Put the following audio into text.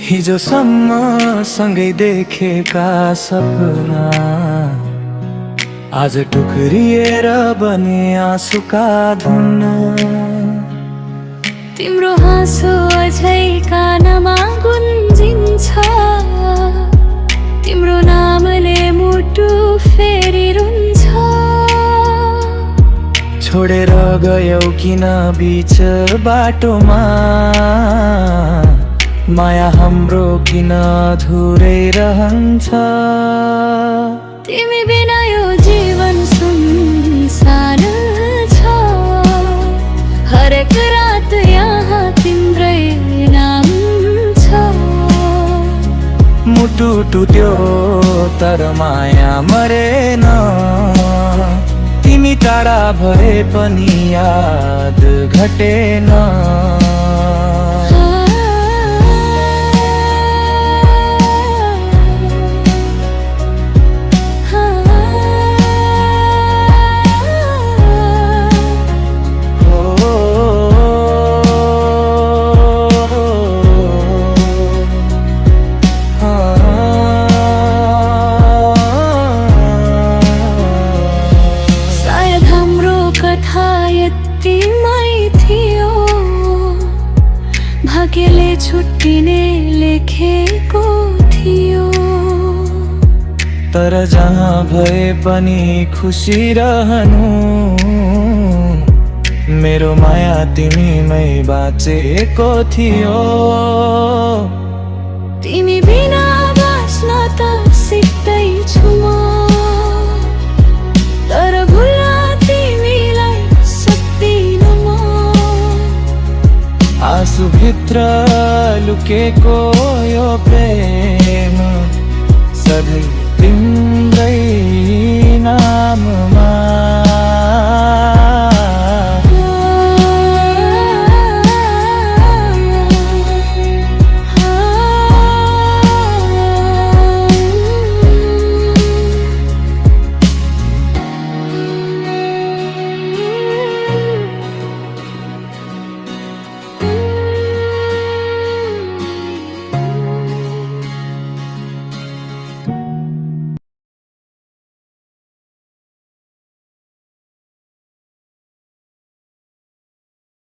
हिजोसम्म सँगै देखेका सपना आज टुक्रिएर बने आँसुका धुन। तिम्रो हाँसो अझै कानमा गुन्जिन्छ, तिम्रो नामले मुटु फेरि रुन्छ। छोडेर गयौ किन बीच बाटोमा, माया हाम्रो किन अधुरै रहन्छ। तिमी बिना यो जीवन सुनसान छ, हरेक रात यहाँ तिम्रै नाम छ। मुटु टुट्यो तर माया मरेन, तिमी टाढा भए पनि याद घटेन। यतिमै थियो, भाग्यले छुट्टिने लेखेको थियो। तर जहाँ भए पनि खुसी रहनु, मेरो माया तिमीमै बाँचेको थियो। तिमी बिना बाँच्न त सिक्दैछु म, तर भुल्न तिमीलाई सक्दिन म। आँसुभित्र लुकेको यो प्रेम सधैँ तिम्रै नाममा।